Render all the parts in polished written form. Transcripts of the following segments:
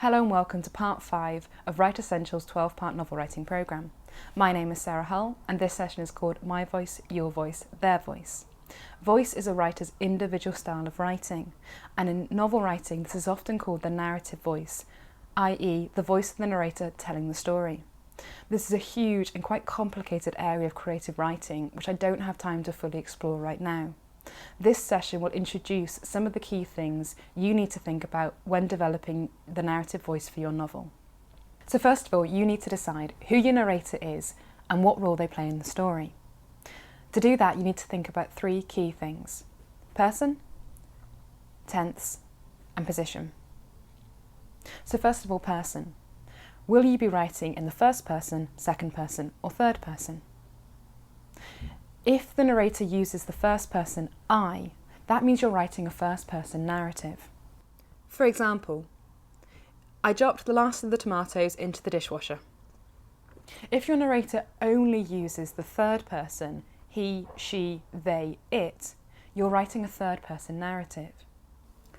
Hello and welcome to part 5 of Write Essentials 12-part novel writing programme. My name is Sarah Hull and this session is called My Voice, Your Voice, Their Voice. Voice is a writer's individual style of writing, and in novel writing this is often called the narrative voice, i.e. the voice of the narrator telling the story. This is a huge and quite complicated area of creative writing which I don't have time to fully explore right now. This session will introduce some of the key things you need to think about when developing the narrative voice for your novel. So first of all, you need to decide who your narrator is and what role they play in the story. To do that, you need to think about 3 key things: person, tense, and position. So first of all, person. Will you be writing in the first person, second person, or third person? If the narrator uses the first person I, that means you're writing a first person narrative. For example, I dropped the last of the tomatoes into the dishwasher. If your narrator only uses the third person, he, she, they, it, you're writing a third person narrative.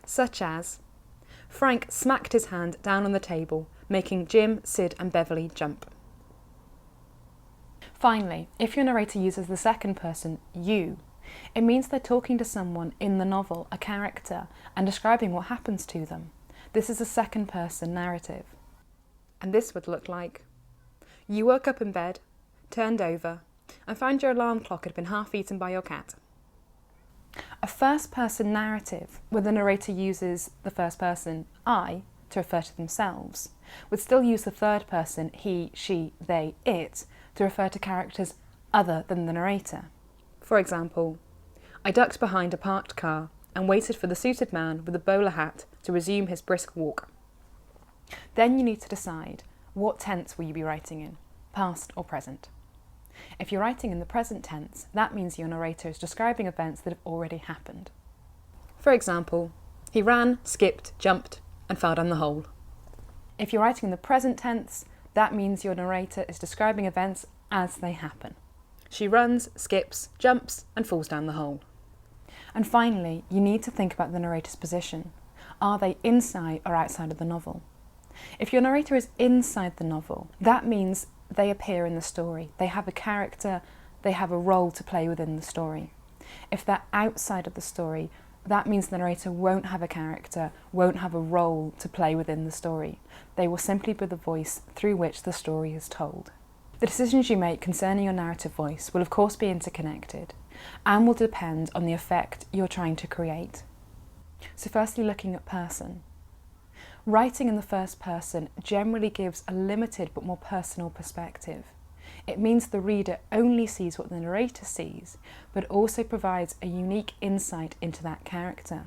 Such as, Frank smacked his hand down on the table, making Jim, Sid and Beverly jump. Finally, if your narrator uses the second person, you, it means they're talking to someone in the novel, a character, and describing what happens to them. This is a second person narrative. And this would look like, you woke up in bed, turned over, and found your alarm clock had been half eaten by your cat. A first person narrative, where the narrator uses the first person, I, to refer to themselves, would still use the third person, he, she, they, it, to refer to characters other than the narrator. For example, I ducked behind a parked car and waited for the suited man with a bowler hat to resume his brisk walk. Then you need to decide what tense will you be writing in, past or present. If you're writing in the present tense, that means your narrator is describing events that have already happened. For example, he ran, skipped, jumped, and fell down the hole. If you're writing in the present tense, that means your narrator is describing events as they happen. She runs, skips, jumps, and falls down the hole. And finally, you need to think about the narrator's position. Are they inside or outside of the novel? If your narrator is inside the novel, that means they appear in the story. They have a character, they have a role to play within the story. If they're outside of the story, that means the narrator won't have a character, won't have a role to play within the story. They will simply be the voice through which the story is told. The decisions you make concerning your narrative voice will of course be interconnected and will depend on the effect you're trying to create. So firstly, looking at person. Writing in the first person generally gives a limited but more personal perspective. It means the reader only sees what the narrator sees, but also provides a unique insight into that character.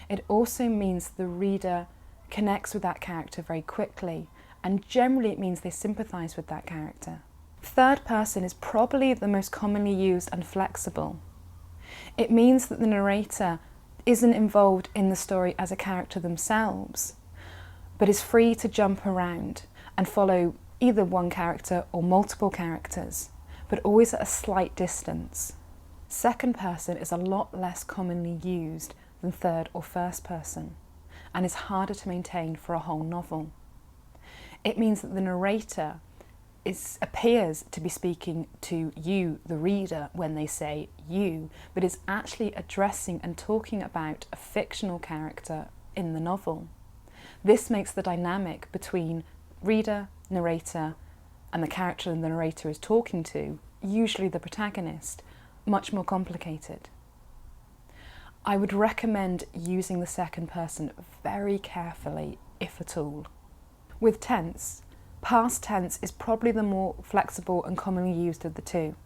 It also means the reader connects with that character very quickly, and generally it means they sympathise with that character. Third person is probably the most commonly used and flexible. It means that the narrator isn't involved in the story as a character themselves, but is free to jump around and follow either one character or multiple characters, but always at a slight distance. Second person is a lot less commonly used than third or first person, and is harder to maintain for a whole novel. It means that the narrator appears to be speaking to you, the reader, when they say you, but is actually addressing and talking about a fictional character in the novel. This makes the dynamic between reader, narrator, and the character the narrator is talking to, usually the protagonist, much more complicated. I would recommend using the second person very carefully, if at all. With tense, past tense is probably the more flexible and commonly used of the two.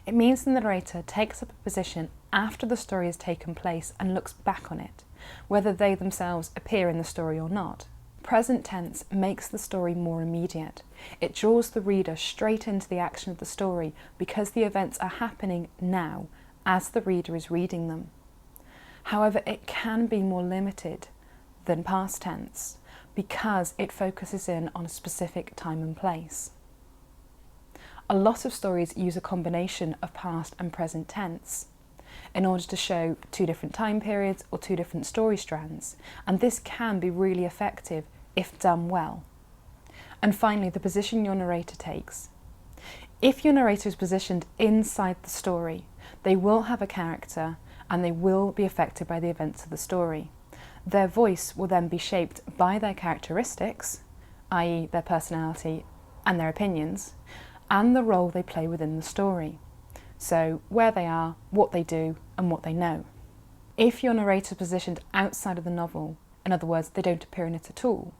It means the narrator takes up a position after the story has taken place and looks back on it, whether they themselves appear in the story or not. Present tense makes the story more immediate. It draws the reader straight into the action of the story because the events are happening now as the reader is reading them. However, it can be more limited than past tense because it focuses in on a specific time and place. A lot of stories use a combination of past and present tense in order to show 2 different time periods or 2 different story strands, and this can be really effective if done well. And finally, the position your narrator takes. If your narrator is positioned inside the story, they will have a character and they will be affected by the events of the story. Their voice will then be shaped by their characteristics, i.e. their personality and their opinions, and the role they play within the story. So where they are, what they do, and what they know. If your narrator is positioned outside of the novel, in other words, they don't appear in it at all,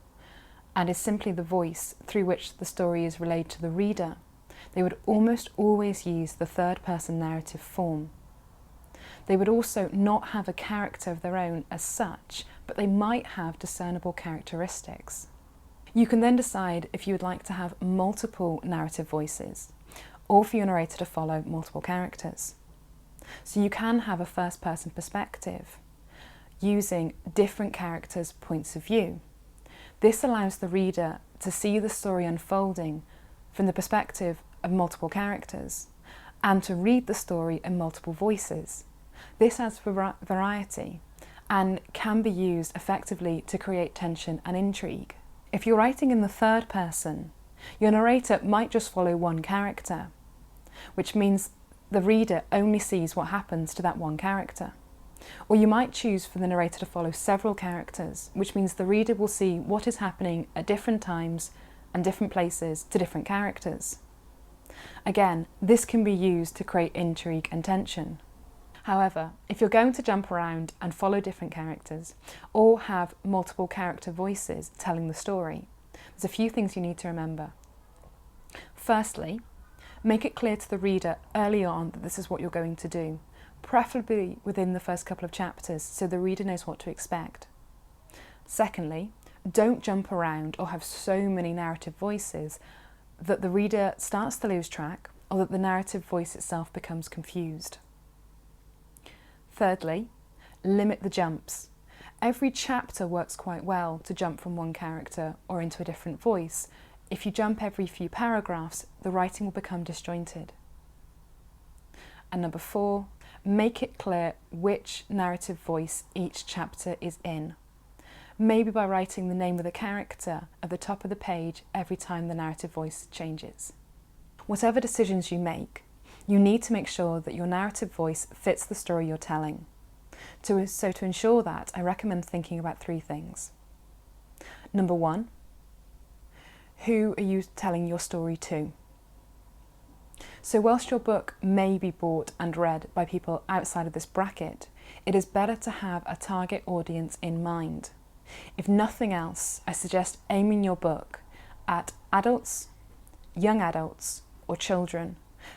and is simply the voice through which the story is relayed to the reader, they would almost always use the third-person narrative form. They would also not have a character of their own as such, but they might have discernible characteristics. You can then decide if you would like to have multiple narrative voices, or for your narrator to follow multiple characters. So you can have a first-person perspective, using different characters' points of view. This allows the reader to see the story unfolding from the perspective of multiple characters, and to read the story in multiple voices. This adds variety and can be used effectively to create tension and intrigue. If you're writing in the third person, your narrator might just follow one character, which means the reader only sees what happens to that one character. Or you might choose for the narrator to follow several characters, which means the reader will see what is happening at different times and different places to different characters. Again, this can be used to create intrigue and tension. However, if you're going to jump around and follow different characters, or have multiple character voices telling the story, there's a few things you need to remember. Firstly, make it clear to the reader early on that this is what you're going to do, preferably within the first couple of chapters so the reader knows what to expect. Secondly, don't jump around or have so many narrative voices that the reader starts to lose track or that the narrative voice itself becomes confused. Thirdly, limit the jumps. Every chapter works quite well to jump from one character or into a different voice. If you jump every few paragraphs, the writing will become disjointed. And number 4, make it clear which narrative voice each chapter is in. Maybe by writing the name of the character at the top of the page every time the narrative voice changes. Whatever decisions you make, you need to make sure that your narrative voice fits the story you're telling. So to ensure that, I recommend thinking about 3 things. Number 1, who are you telling your story to? So whilst your book may be bought and read by people outside of this bracket, it is better to have a target audience in mind. If nothing else, I suggest aiming your book at adults, young adults, or children.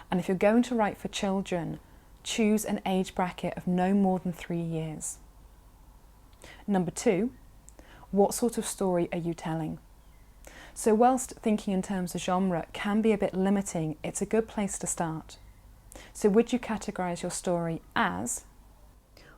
And if you're going to write for children, choose an age bracket of no more than 3 years. Number 2, what sort of story are you telling? So whilst thinking in terms of genre can be a bit limiting, it's a good place to start. So would you categorise your story as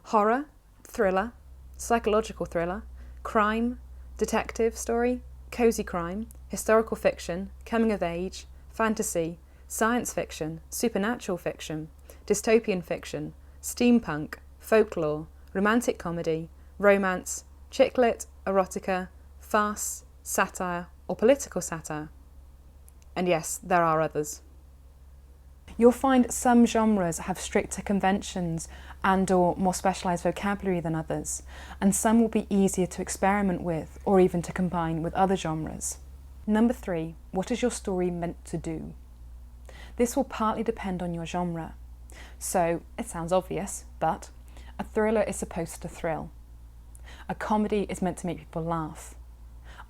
horror, thriller, psychological thriller, crime, detective story, cosy crime, historical fiction, coming of age, fantasy, science fiction, supernatural fiction, dystopian fiction, steampunk, folklore, romantic comedy, romance, chick lit, erotica, farce, satire, or political satire? And yes, there are others. You'll find some genres have stricter conventions and/or more specialised vocabulary than others, and some will be easier to experiment with or even to combine with other genres. Number 3, what is your story meant to do? This will partly depend on your genre. So, it sounds obvious, but a thriller is supposed to thrill. A comedy is meant to make people laugh.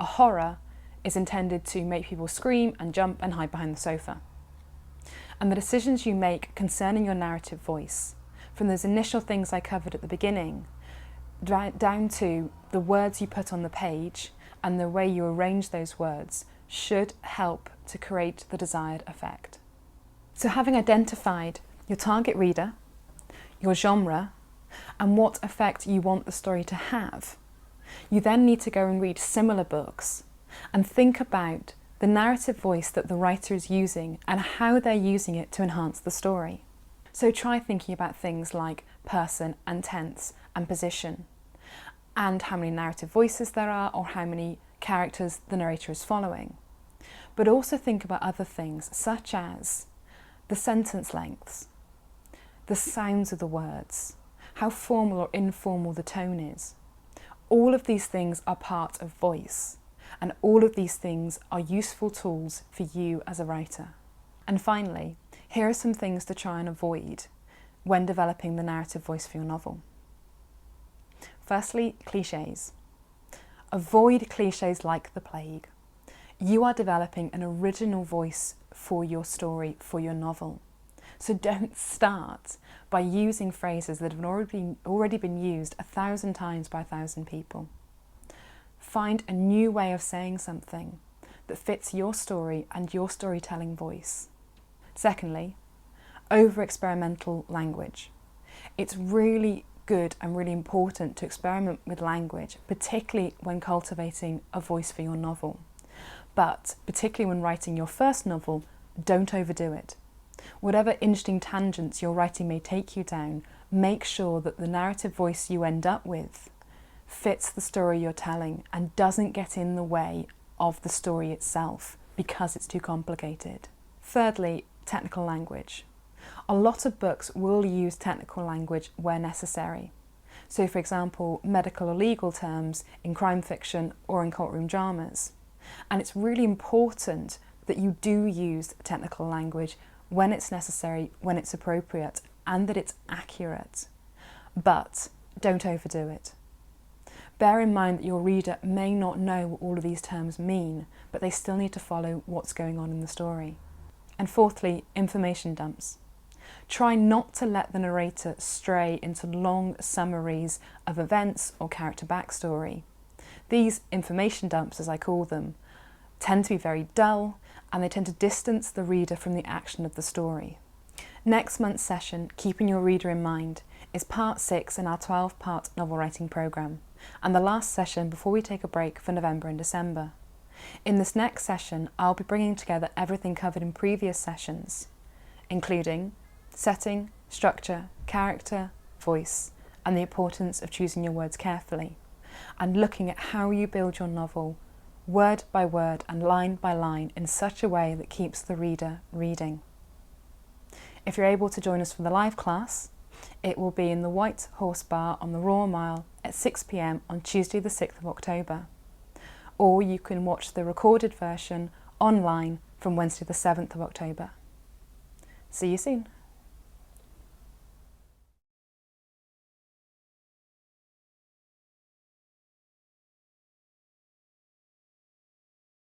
A horror is intended to make people scream and jump and hide behind the sofa. And the decisions you make concerning your narrative voice, from those initial things I covered at the beginning, down to the words you put on the page and the way you arrange those words, should help to create the desired effect. So having identified your target reader, your genre, and what effect you want the story to have, you then need to go and read similar books and think about the narrative voice that the writer is using and how they're using it to enhance the story. So try thinking about things like person and tense and position, and how many narrative voices there are or how many characters the narrator is following. But also think about other things, such as the sentence lengths, the sounds of the words, how formal or informal the tone is. All of these things are part of voice, and all of these things are useful tools for you as a writer. And finally, here are some things to try and avoid when developing the narrative voice for your novel. Firstly, cliches. Avoid cliches like the plague. You are developing an original voice for your story, for your novel. So don't start by using phrases that have already been used 1,000 times by 1,000 people. Find a new way of saying something that fits your story and your storytelling voice. Secondly, over-experimental language. It's really good and really important to experiment with language, particularly when cultivating a voice for your novel. But particularly when writing your first novel, don't overdo it. Whatever interesting tangents your writing may take you down, make sure that the narrative voice you end up with fits the story you're telling and doesn't get in the way of the story itself because it's too complicated. Thirdly, technical language. A lot of books will use technical language where necessary. So for example, medical or legal terms in crime fiction or in courtroom dramas. And it's really important that you do use technical language when it's necessary, when it's appropriate, and that it's accurate. But don't overdo it. Bear in mind that your reader may not know what all of these terms mean, but they still need to follow what's going on in the story. And fourthly, information dumps. Try not to let the narrator stray into long summaries of events or character backstory. These information dumps, as I call them, tend to be very dull, and they tend to distance the reader from the action of the story. Next month's session, Keeping Your Reader in Mind, is part 6 in our 12-part novel writing programme, and the last session before we take a break for November and December. In this next session, I'll be bringing together everything covered in previous sessions, including setting, structure, character, voice, and the importance of choosing your words carefully, and looking at how you build your novel word by word and line by line in such a way that keeps the reader reading. If you're able to join us for the live class, it will be in the White Horse Bar on the Royal Mile at 6 p.m. on Tuesday the 6th of October. Or you can watch the recorded version online from Wednesday the 7th of October. See you soon.